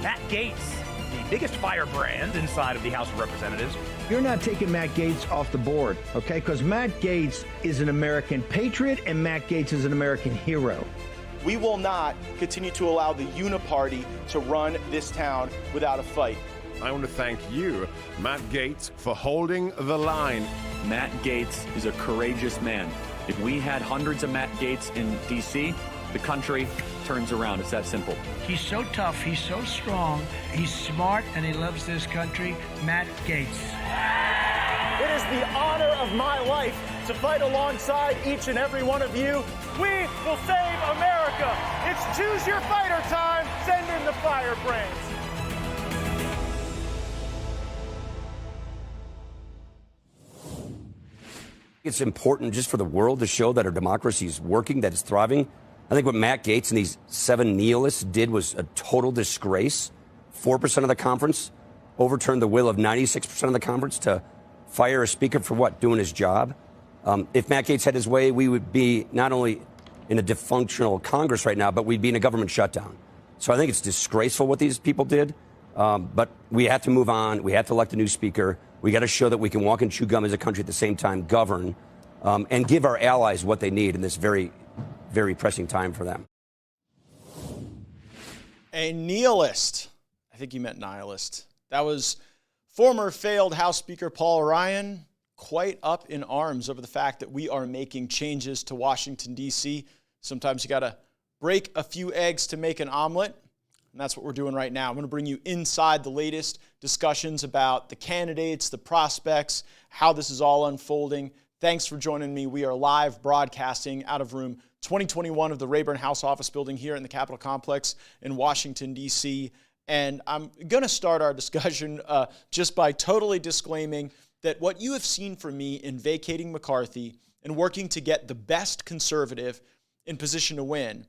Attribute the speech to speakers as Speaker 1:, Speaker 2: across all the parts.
Speaker 1: Matt Gaetz, the biggest firebrand inside of the House of Representatives.
Speaker 2: You're not taking Matt Gaetz off the board, okay? Because Matt Gaetz is an American patriot and Matt Gaetz is an American hero.
Speaker 3: We will not continue to allow the uniparty to run this town without a fight.
Speaker 4: I want to thank you, Matt Gaetz, for holding the line.
Speaker 5: Matt Gaetz is a courageous man. If we had hundreds of Matt Gaetz in D.C., the country turns around. It's that simple.
Speaker 6: He's so tough, he's so strong, he's smart, and he loves this country. Matt Gaetz.
Speaker 3: It is the honor of my life to fight alongside each and every one of you. We will save America. It's choose your fighter time. Send in the Firebrands.
Speaker 7: It's important just for the world to show that our democracy is working, that it's thriving. I think what Matt Gaetz and these 7 nihilists did was a total disgrace. 4% of the conference overturned the will of 96% of the conference to fire a speaker for what? Doing his job. If Matt Gaetz had his way, we would be not only in a dysfunctional Congress right now, but we'd be in a government shutdown. So I think it's disgraceful what these people did. But we have to move on. We have to elect a new speaker. We got to show that we can walk and chew gum as a country at the same time, govern, and give our allies what they need in this very, very pressing time for them.
Speaker 3: A nihilist. I think he meant nihilist. That was former failed House Speaker Paul Ryan, quite up in arms over the fact that we are making changes to Washington, D.C. Sometimes you got to break a few eggs to make an omelet. And that's what we're doing right now. I'm going to bring you inside the latest discussions about the candidates, the prospects, how this is all unfolding. Thanks for joining me. We are live broadcasting out of room 2021 of the Rayburn House Office Building here in the Capitol Complex in Washington, D.C. And I'm going to start our discussion just by totally disclaiming that what you have seen from me in vacating McCarthy and working to get the best conservative in position to win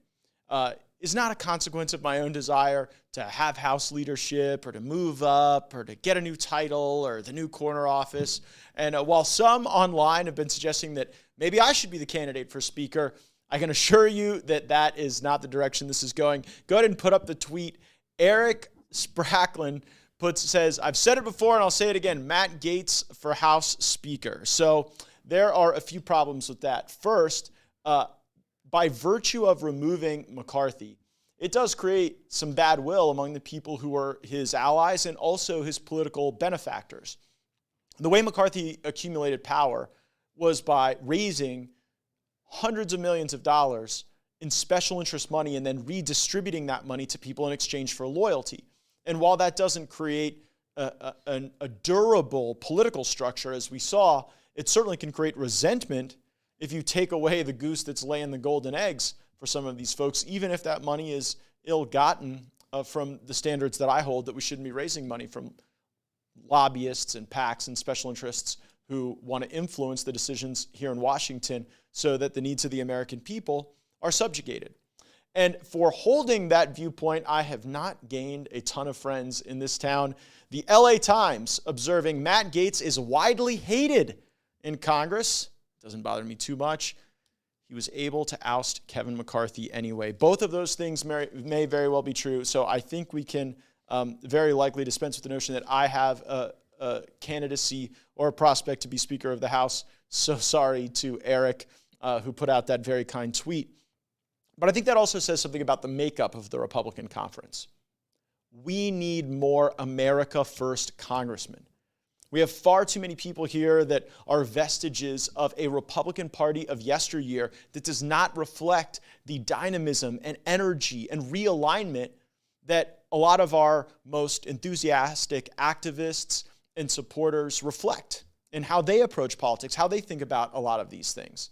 Speaker 3: is not a consequence of my own desire to have House leadership or to move up or to get a new title or the new corner office. And while some online have been suggesting that maybe I should be the candidate for Speaker, I can assure you that that is not the direction this is going. Go ahead and put up the tweet. Eric Spracklin says, I've said it before and I'll say it again, Matt Gaetz for House Speaker. So there are a few problems with that. First, by virtue of removing McCarthy, it does create some bad will among the people who are his allies and also his political benefactors. The way McCarthy accumulated power was by raising hundreds of millions of dollars in special interest money and then redistributing that money to people in exchange for loyalty. And while that doesn't create a durable political structure, as we saw, it certainly can create resentment if you take away the goose that's laying the golden eggs for some of these folks, even if that money is ill-gotten from the standards that I hold, that we shouldn't be raising money from lobbyists and PACs and special interests who want to influence the decisions here in Washington so that the needs of the American people are subjugated. And for holding that viewpoint, I have not gained a ton of friends in this town. The LA Times observing Matt Gaetz is widely hated in Congress. Doesn't bother me too much. He was able to oust Kevin McCarthy anyway. Both of those things may very well be true. So I think we can very likely dispense with the notion that I have a candidacy or a prospect to be Speaker of the House. So sorry to Eric, who put out that very kind tweet. But I think that also says something about the makeup of the Republican conference. We need more America First congressmen. We have far too many people here that are vestiges of a Republican Party of yesteryear that does not reflect the dynamism and energy and realignment that a lot of our most enthusiastic activists and supporters reflect in how they approach politics, how they think about a lot of these things.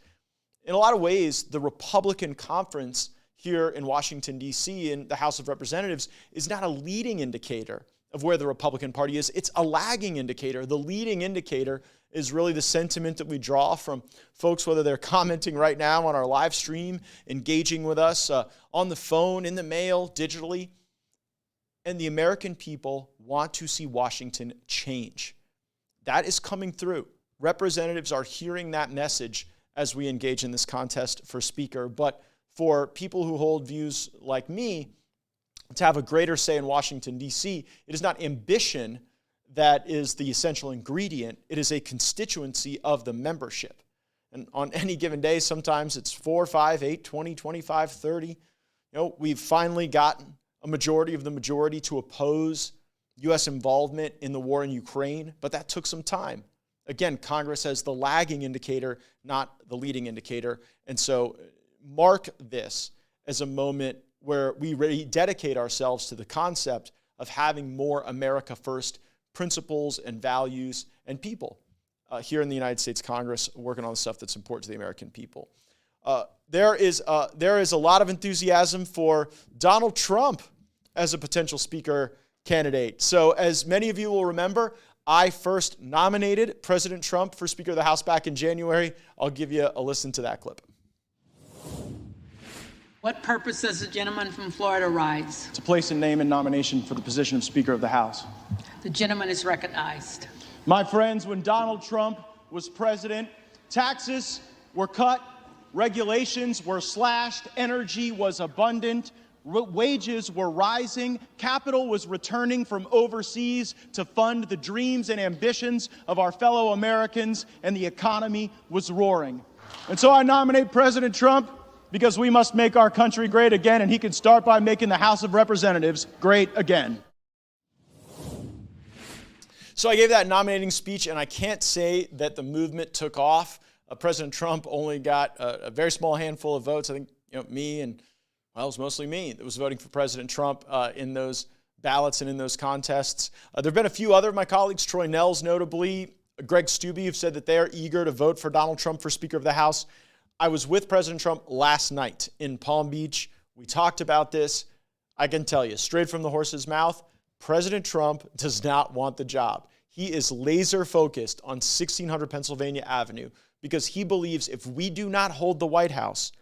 Speaker 3: In a lot of ways, the Republican conference here in Washington, D.C., in the House of Representatives, is not a leading indicator of where the Republican Party is. It's a lagging indicator. The leading indicator is really the sentiment that we draw from folks, whether they're commenting right now on our live stream, engaging with us on the phone, in the mail, digitally. And the American people want to see Washington change. That is coming through. Representatives are hearing that message as we engage in this contest for Speaker. But for people who hold views like me, to have a greater say in Washington, D.C. It is not ambition that is the essential ingredient. It is a constituency of the membership. And on any given day, sometimes it's 4, 5, 8, 20, 25, 30. We've finally gotten a majority of the majority to oppose U.S. involvement in the war in Ukraine, but that took some time. Again, Congress has the lagging indicator, not the leading indicator. And so mark this as a moment where we rededicate ourselves to the concept of having more America first principles and values and people here in the United States Congress working on the stuff that's important to the American people. There is a lot of enthusiasm for Donald Trump as a potential speaker candidate. So as many of you will remember, I first nominated President Trump for Speaker of the House back in January. I'll give you a listen to that clip.
Speaker 8: What purpose does the gentleman from Florida rise?
Speaker 9: To place a name in nomination for the position of Speaker of the House.
Speaker 8: The gentleman is recognized.
Speaker 9: My friends, when Donald Trump was president, taxes were cut, regulations were slashed, energy was abundant, wages were rising, capital was returning from overseas to fund the dreams and ambitions of our fellow Americans, and the economy was roaring. And so I nominate President Trump because we must make our country great again, and he can start by making the House of Representatives great again.
Speaker 3: So I gave that nominating speech, and I can't say that the movement took off. President Trump only got a very small handful of votes. I think me and, well, it was mostly me that was voting for President Trump in those ballots and in those contests. There have been a few other of my colleagues, Troy Nehls notably, Greg Steube, who've said that they are eager to vote for Donald Trump for Speaker of the House. I was with President Trump last night in Palm Beach. We talked about this. I can tell you, straight from the horse's mouth, President Trump does not want the job. He is laser focused on 1600 Pennsylvania Avenue because he believes if we do not hold the White House,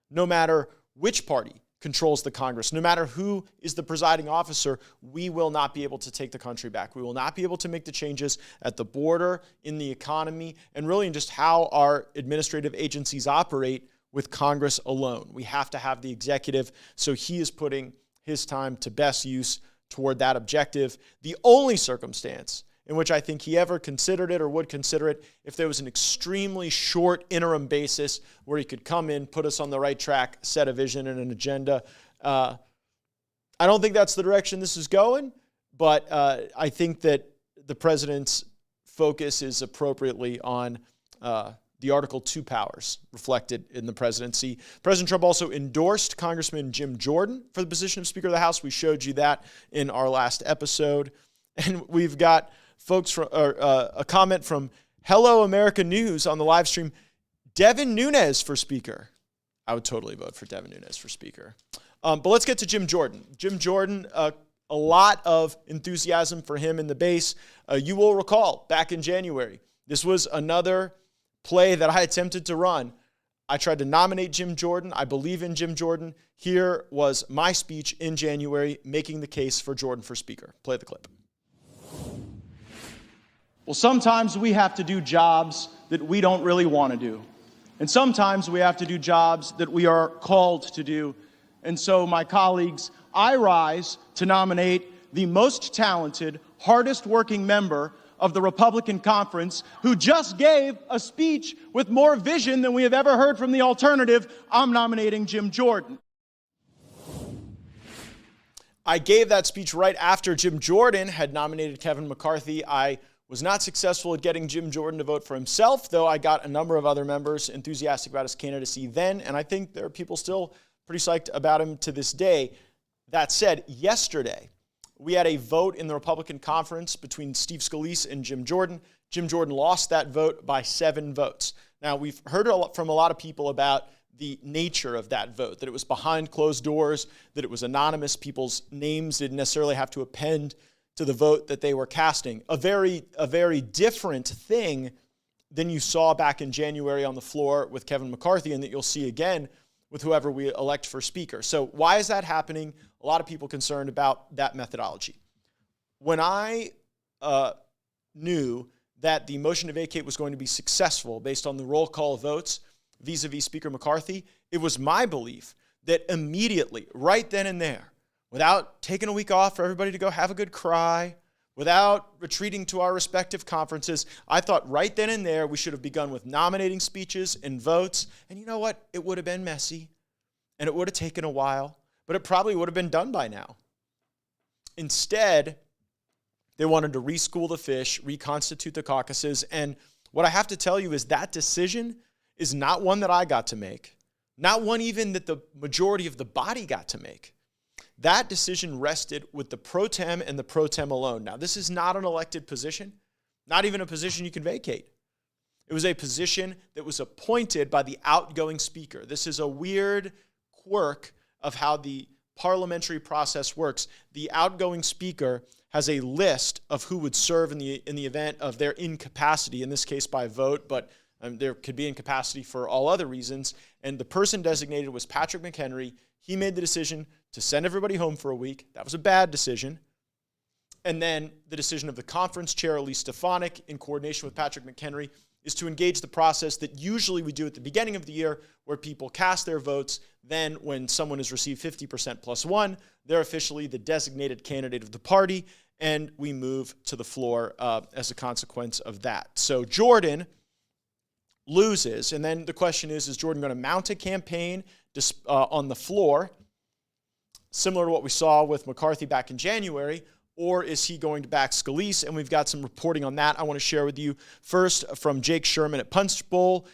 Speaker 3: no matter which party controls the Congress, no matter who is the presiding officer, we will not be able to take the country back. We will not be able to make the changes at the border, in the economy, and really in just how our administrative agencies operate with Congress alone. We have to have the executive, so he is putting his time to best use toward that objective. The only circumstance in which I think he ever considered it or would consider it if there was an extremely short interim basis where he could come in, put us on the right track, set a vision and an agenda. I don't think that's the direction this is going, but I think that the president's focus is appropriately on the Article 2 powers reflected in the presidency. President Trump also endorsed Congressman Jim Jordan for the position of Speaker of the House. We showed you that in our last episode. And we've got folks from a comment from Hello America News on the live stream. Devin Nunes for Speaker. I would totally vote for Devin Nunes for Speaker. But let's get to Jim Jordan. Jim Jordan, a lot of enthusiasm for him in the base. You will recall back in January, this was another play that I attempted to run. I tried to nominate Jim Jordan. I believe in Jim Jordan. Here was my speech in January making the case for Jordan for Speaker. Play the clip.
Speaker 9: Well, sometimes we have to do jobs that we don't really want to do. And sometimes we have to do jobs that we are called to do. And so, my colleagues, I rise to nominate the most talented, hardest working member of the Republican conference who just gave a speech with more vision than we have ever heard from the alternative. I'm nominating Jim Jordan.
Speaker 3: I gave that speech right after Jim Jordan had nominated Kevin McCarthy. I was not successful at getting Jim Jordan to vote for himself, though I got a number of other members enthusiastic about his candidacy then, and I think there are people still pretty psyched about him to this day. That said, yesterday, we had a vote in the Republican conference between Steve Scalise and Jim Jordan. Jim Jordan lost that vote by 7 votes. Now, we've heard from a lot of people about the nature of that vote, that it was behind closed doors, that it was anonymous. People's names didn't necessarily have to append to the vote that they were casting. A very different thing than you saw back in January on the floor with Kevin McCarthy, and that you'll see again with whoever we elect for Speaker. So why is that happening? A lot of people concerned about that methodology. When I knew that the motion to vacate was going to be successful based on the roll call votes vis-a-vis Speaker McCarthy, it was my belief that immediately, right then and there, without taking a week off for everybody to go have a good cry, without retreating to our respective conferences. I thought right then and there we should have begun with nominating speeches and votes. And you know what? It would have been messy, and it would have taken a while, but it probably would have been done by now. Instead, they wanted to reschool the fish, reconstitute the caucuses, and what I have to tell you is that decision is not one that I got to make, not one even that the majority of the body got to make. That decision rested with the pro tem and the pro tem alone. Now, this is not an elected position, not even a position you can vacate. It was a position that was appointed by the outgoing speaker. This is a weird quirk of how the parliamentary process works. The outgoing speaker has a list of who would serve in the event of their incapacity, in this case by vote, but there could be incapacity for all other reasons. And the person designated was Patrick McHenry. He made the decision to send everybody home for a week. That was a bad decision. And then the decision of the conference chair, Elise Stefanik, in coordination with Patrick McHenry, is to engage the process that usually we do at the beginning of the year, where people cast their votes. Then when someone has received 50% plus one, they're officially the designated candidate of the party, and we move to the floor as a consequence of that. So Jordan loses, and then the question is Jordan going to mount a campaign on the floor, similar to what we saw with McCarthy back in January, or is he going to back Scalise? And we've got some reporting on that I want to share with you. First, from Jake Sherman at Punch Bowl.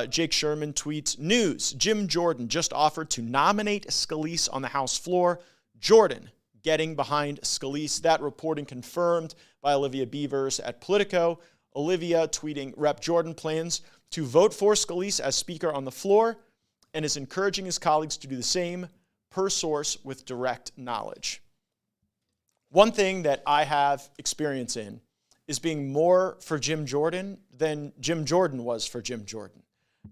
Speaker 3: Jake Sherman tweets, news, Jim Jordan just offered to nominate Scalise on the House floor. Jordan getting behind Scalise. That reporting confirmed by Olivia Beavers at Politico. Olivia tweeting, Rep. Jordan plans to vote for Scalise as Speaker on the floor and is encouraging his colleagues to do the same, per source with direct knowledge. One thing that I have experience in is being more for Jim Jordan than Jim Jordan was for Jim Jordan.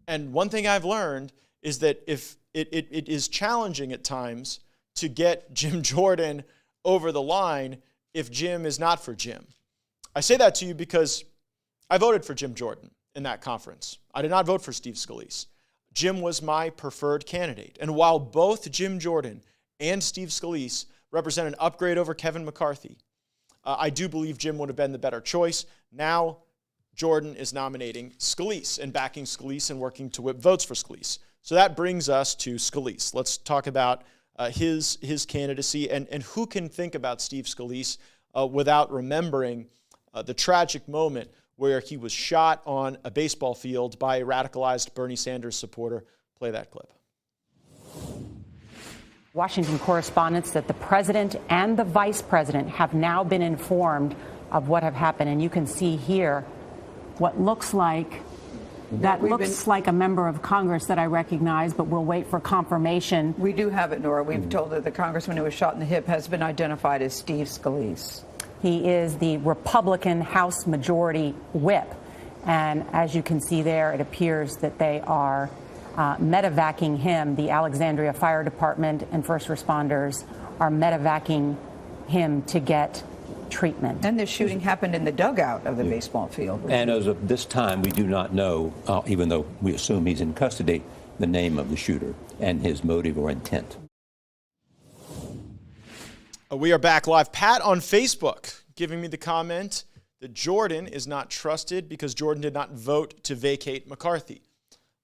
Speaker 3: And one thing I've learned is that if it is challenging at times to get Jim Jordan over the line if Jim is not for Jim. I say that to you because I voted for Jim Jordan in that conference. I did not vote for Steve Scalise. Jim was my preferred candidate. And while both Jim Jordan and Steve Scalise represent an upgrade over Kevin McCarthy, I do believe Jim would have been the better choice. Now, Jordan is nominating Scalise and backing Scalise and working to whip votes for Scalise. So that brings us to Scalise. Let's talk about his candidacy and who can think about Steve Scalise without remembering the tragic moment where he was shot on a baseball field by a radicalized Bernie Sanders supporter. Play that clip.
Speaker 10: Washington correspondents that the president and the vice president have now been informed of what have happened. And you can see here what looks like, like a member of Congress that I recognize, but we'll wait for confirmation.
Speaker 11: We do have it, Nora. We've told that the congressman who was shot in the hip has been identified as Steve Scalise.
Speaker 10: He is the Republican House Majority Whip. And as you can see there, it appears that they are medevacing him. The Alexandria Fire Department and first responders are medevacing him to get treatment.
Speaker 11: And the shooting happened in the dugout of the baseball field.
Speaker 12: And as of this time, we do not know, even though we assume he's in custody, the name of the shooter and his motive or intent.
Speaker 3: We are back live. Pat on Facebook giving me the comment that Jordan is not trusted because Jordan did not vote to vacate McCarthy.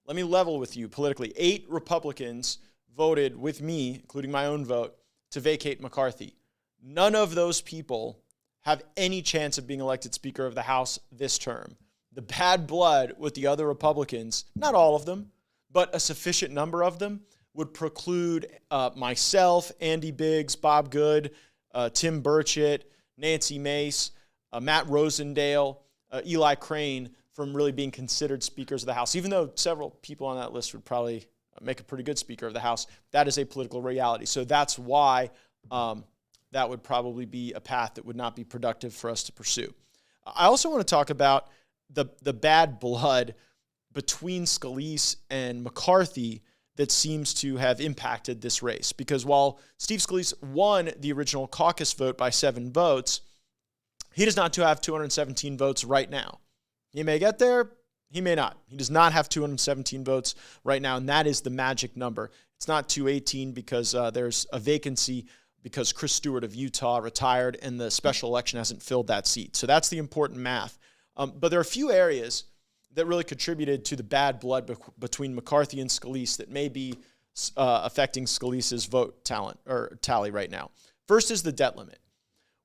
Speaker 3: Let me level with you politically. 8 Republicans voted with me, including my own vote, to vacate McCarthy. None of those people have any chance of being elected Speaker of the House this term. The bad blood with the other Republicans, not all of them, but a sufficient number of them, would preclude myself, Andy Biggs, Bob Good, Tim Burchett, Nancy Mace, Matt Rosendale, Eli Crane from really being considered speakers of the House. Even though several people on that list would probably make a pretty good Speaker of the House, that is a political reality. So that's why that would probably be a path that would not be productive for us to pursue. I also want to talk about the bad blood between Scalise and McCarthy that seems to have impacted this race. Because while Steve Scalise won the original caucus vote by 7 votes, he does not have 217 votes right now. He may get there, he may not. He does not have 217 votes right now, and that is the magic number. It's not 218 because there's a vacancy because Chris Stewart of Utah retired and the special election hasn't filled that seat. So that's the important math. But there are a few areas that really contributed to the bad blood between McCarthy and Scalise that may be affecting Scalise's vote tally right now. First is the debt limit.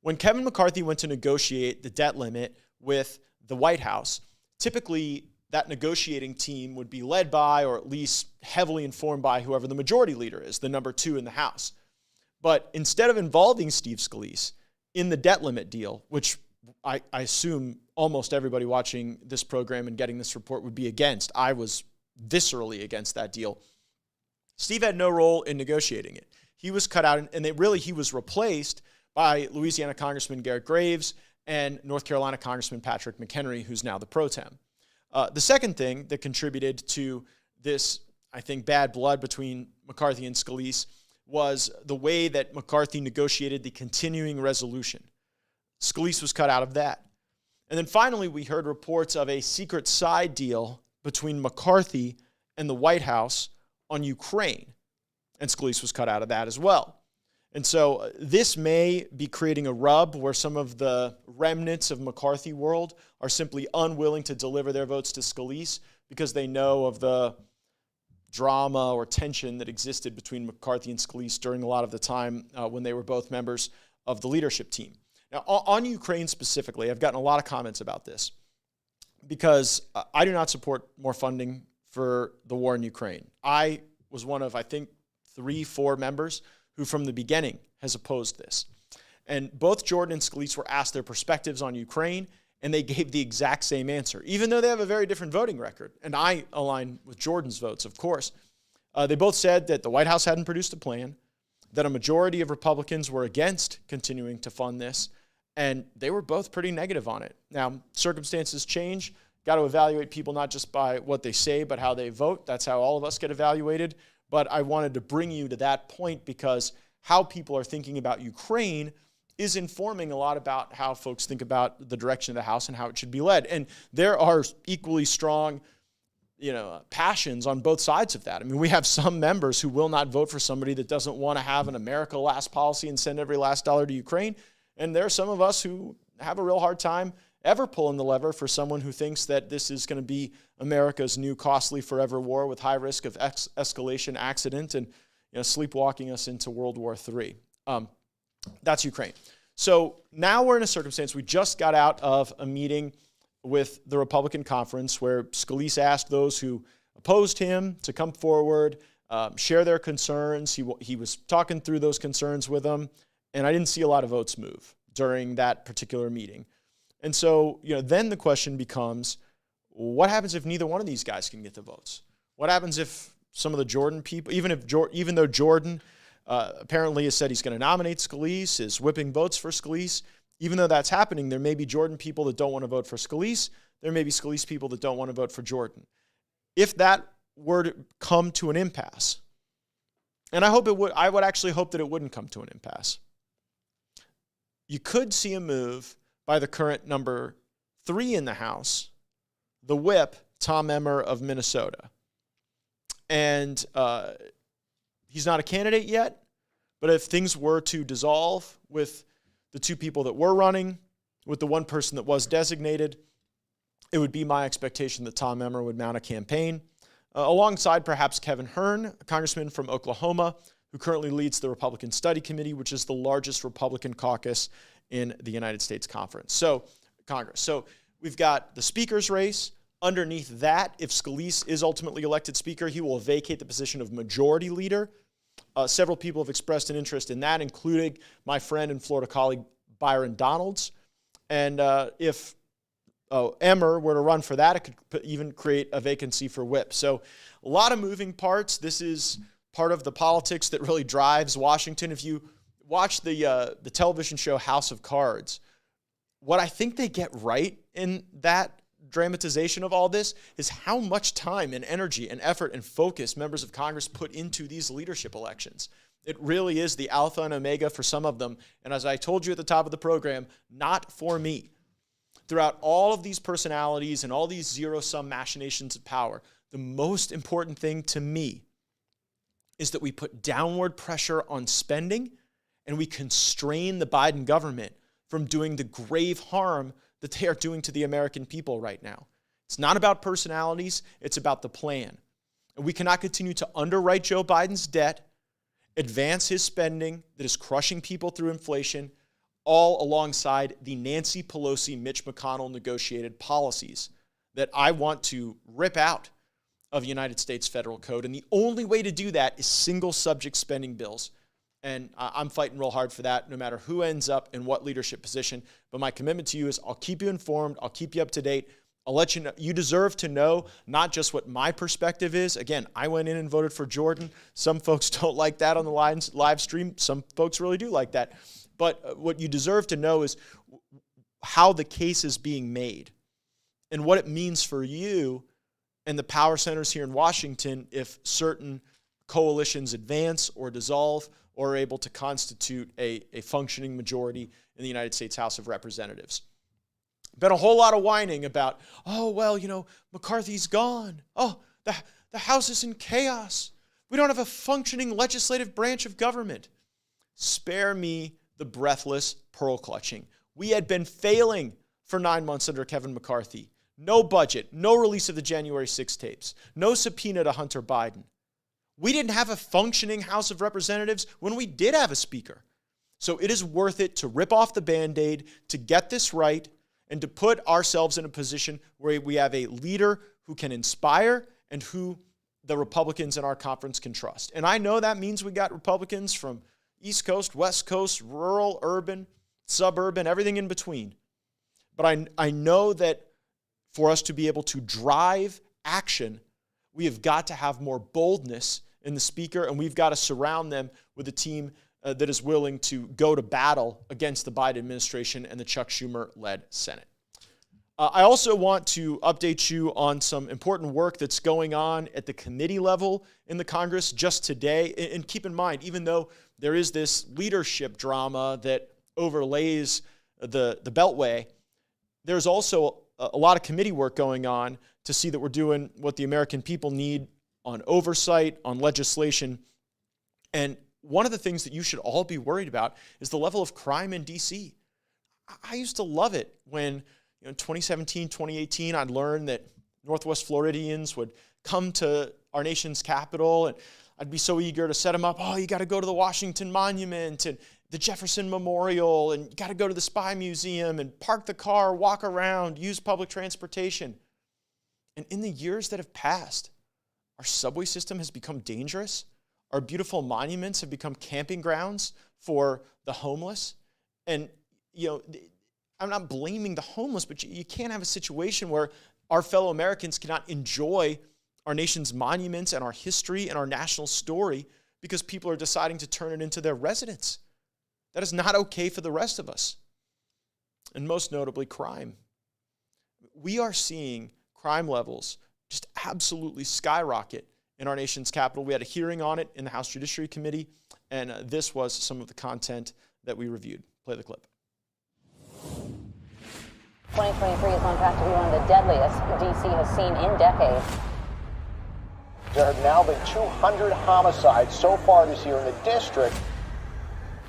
Speaker 3: When Kevin McCarthy went to negotiate the debt limit with the White House, typically that negotiating team would be led by, or at least heavily informed by, whoever the majority leader is, the number 2 in the House. But instead of involving Steve Scalise in the debt limit deal, which I assume almost everybody watching this program and getting this report would be against, I was viscerally against that deal, Steve had no role in negotiating it. He was cut out, and he was replaced by Louisiana Congressman Garrett Graves and North Carolina Congressman Patrick McHenry, who's now the pro tem. The second thing that contributed to this, I think, bad blood between McCarthy and Scalise was the way that McCarthy negotiated the continuing resolution. Scalise was cut out of that. And then finally, we heard reports of a secret side deal between McCarthy and the White House on Ukraine. And Scalise was cut out of that as well. And so this may be creating a rub where some of the remnants of McCarthy world are simply unwilling to deliver their votes to Scalise because they know of the drama or tension that existed between McCarthy and Scalise during a lot of the time when they were both members of the leadership team. Now, on Ukraine specifically, I've gotten a lot of comments about this because I do not support more funding for the war in Ukraine. I was one of, I think, 3-4 members who from the beginning has opposed this. And both Jordan and Scalise were asked their perspectives on Ukraine, and they gave the exact same answer, even though they have a very different voting record. And I align with Jordan's votes, of course. They both said that the White House hadn't produced a plan, that a majority of Republicans were against continuing to fund this, and they were both pretty negative on it. Now, circumstances change. Got to evaluate people not just by what they say, but how they vote. That's how all of us get evaluated. But I wanted to bring you to that point because how people are thinking about Ukraine is informing a lot about how folks think about the direction of the House and how it should be led. And there are equally strong, passions on both sides of that. I mean, we have some members who will not vote for somebody that doesn't want to have an America last policy and send every last dollar to Ukraine. And there are some of us who have a real hard time ever pulling the lever for someone who thinks that this is going to be America's new costly forever war with high risk of escalation, accident, and sleepwalking us into World War III. That's Ukraine. So now we're in a circumstance, we just got out of a meeting with the Republican conference where Scalise asked those who opposed him to come forward, share their concerns. He was talking through those concerns with them, and I didn't see a lot of votes move during that particular meeting. And so, then the question becomes, what happens if neither one of these guys can get the votes? What happens if some of the Jordan people, even though Jordan apparently has said he's going to nominate Scalise, is whipping votes for Scalise, even though that's happening, there may be Jordan people that don't want to vote for Scalise. There may be Scalise people that don't want to vote for Jordan. If that were to come to an impasse, and I would actually hope that it wouldn't come to an impasse, you could see a move by the current number 3 in the House, the whip, Tom Emmer of Minnesota. And he's not a candidate yet, but if things were to dissolve with the 2 people that were running, with the 1 person that was designated, it would be my expectation that Tom Emmer would mount a campaign, alongside perhaps Kevin Hern, a congressman from Oklahoma, who currently leads the Republican Study Committee, which is the largest Republican caucus in the United States Congress. So we've got the speaker's race. Underneath that, if Scalise is ultimately elected speaker, he will vacate the position of majority leader. Several people have expressed an interest in that, including my friend and Florida colleague Byron Donalds. And if Emmer were to run for that, it could even create a vacancy for whip. So a lot of moving parts. This is part of the politics that really drives Washington. If you watch the television show House of Cards, what I think they get right in that dramatization of all this is how much time and energy and effort and focus members of Congress put into these leadership elections. It really is the alpha and omega for some of them. And as I told you at the top of the program, not for me. Throughout all of these personalities and all these zero-sum machinations of power, the most important thing to me is that we put downward pressure on spending and we constrain the Biden government from doing the grave harm that they are doing to the American people right now. It's not about personalities, it's about the plan. And we cannot continue to underwrite Joe Biden's debt, advance his spending that is crushing people through inflation, all alongside the Nancy Pelosi, Mitch McConnell negotiated policies that I want to rip out of United States federal code. And the only way to do that is single subject spending bills. And I'm fighting real hard for that, no matter who ends up in what leadership position. But my commitment to you is I'll keep you informed. I'll keep you up to date. I'll let you know. You deserve to know not just what my perspective is. Again, I went in and voted for Jordan. Some folks don't like that on the live stream. Some folks really do like that. But what you deserve to know is how the case is being made and what it means for you and the power centers here in Washington if certain coalitions advance or dissolve or are able to constitute a functioning majority in the United States House of Representatives. Been a whole lot of whining about, oh, well, you know, McCarthy's gone. Oh, the House is in chaos. We don't have a functioning legislative branch of government. Spare me the breathless pearl clutching. We had been failing for 9 months under Kevin McCarthy. No budget, no release of the January 6 tapes, no subpoena to Hunter Biden. We didn't have a functioning House of Representatives when we did have a speaker. So it is worth it to rip off the Band-Aid, to get this right, and to put ourselves in a position where we have a leader who can inspire and who the Republicans in our conference can trust. And I know that means we got Republicans from East Coast, West Coast, rural, urban, suburban, everything in between. But I know that for us to be able to drive action, we have got to have more boldness in the speaker, and we've got to surround them with a team that is willing to go to battle against the Biden administration and the Chuck Schumer-led Senate. I also want to update you on some important work that's going on at the committee level in the Congress just today. And keep in mind, even though there is this leadership drama that overlays the Beltway, there's also a lot of committee work going on to see that we're doing what the American people need on oversight, on legislation. And one of the things that you should all be worried about is the level of crime in D.C. I used to love it when, in 2017, 2018, I'd learned that Northwest Floridians would come to our nation's capital, and I'd be so eager to set them up. Oh, you got to go to the Washington Monument and the Jefferson Memorial, and you got to go to the Spy Museum and park the car, walk around, use public transportation. And in the years that have passed, our subway system has become dangerous. Our beautiful monuments have become camping grounds for the homeless. And, I'm not blaming the homeless, but you can't have a situation where our fellow Americans cannot enjoy our nation's monuments and our history and our national story because people are deciding to turn it into their residence. That is not okay for the rest of us. And most notably, crime. We are seeing crime levels just absolutely skyrocket in our nation's capital. We had a hearing on it in the House Judiciary Committee, and this was some of the content that we reviewed. Play the clip.
Speaker 13: 2023 is on track to be one of the deadliest D.C. has seen in decades.
Speaker 14: There have now been 200 homicides so far this year in the district.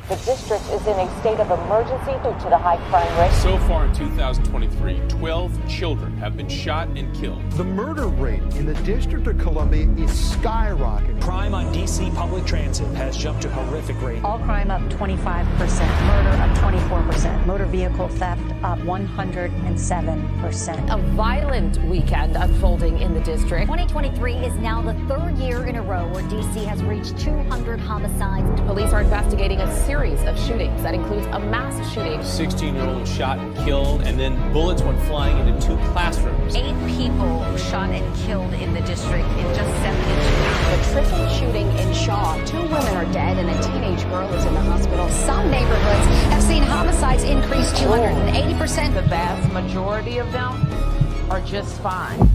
Speaker 13: The district is in a state of emergency due to the high crime rate.
Speaker 15: So far in 2023, 12 children have been shot and killed.
Speaker 16: The murder rate in the District of Columbia is skyrocketing.
Speaker 17: Crime on D.C. public transit has jumped to horrific rate.
Speaker 10: All crime up 25%, murder up 24%, motor vehicle theft up 107%.
Speaker 18: A violent weekend unfolding in the district.
Speaker 19: 2023 is now the third year in a row where D.C. has reached 200 homicides.
Speaker 18: Police are investigating a series of shootings that includes a mass shooting.
Speaker 15: 16-year-old shot and killed, and then bullets went flying into 2 classrooms.
Speaker 19: 8 people shot and killed in the district in just 72 hours.
Speaker 18: The triple shooting in Shaw. 2 women are dead and a teenage girl is in the hospital.
Speaker 19: Some neighborhoods have seen homicides increase 280%.
Speaker 18: The vast majority of them are just fine.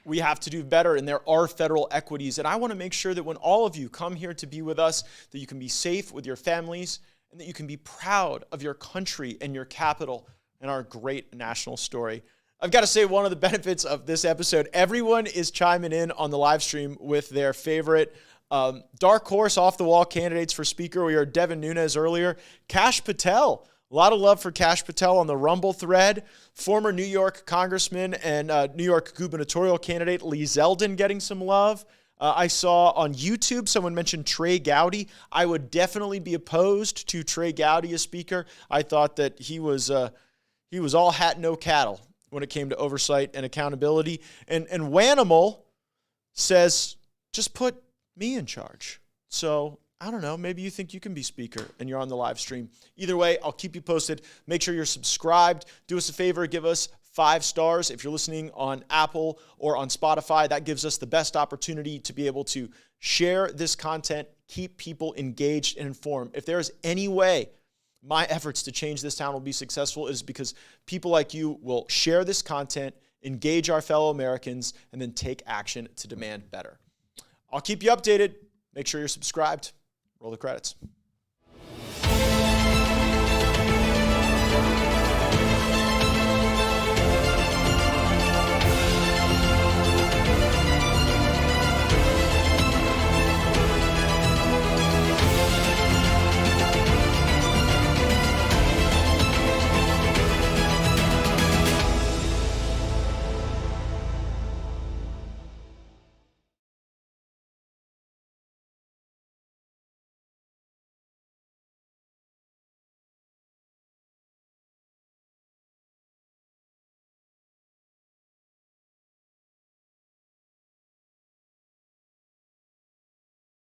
Speaker 3: We have to do better, and there are federal equities. And I want to make sure that when all of you come here to be with us, that you can be safe with your families and that you can be proud of your country and your capital and our great national story. I've got to say, one of the benefits of this episode, everyone is chiming in on the live stream with their favorite dark horse off-the-wall candidates for speaker. We heard Devin Nunes earlier. Kash Patel. A lot of love for Kash Patel on the Rumble thread. Former New York congressman and New York gubernatorial candidate Lee Zeldin getting some love. I saw on YouTube someone mentioned Trey Gowdy. I would definitely be opposed to Trey Gowdy as speaker. I thought that he was all hat, no cattle when it came to oversight and accountability. And Wanimal says, just put me in charge. So I don't know, maybe you think you can be speaker and you're on the live stream. Either way, I'll keep you posted. Make sure you're subscribed. Do us a favor, give us 5 stars. If you're listening on Apple or on Spotify, that gives us the best opportunity to be able to share this content, keep people engaged and informed. If there is any way my efforts to change this town will be successful, it is because people like you will share this content, engage our fellow Americans, and then take action to demand better. I'll keep you updated. Make sure you're subscribed. Roll the credits.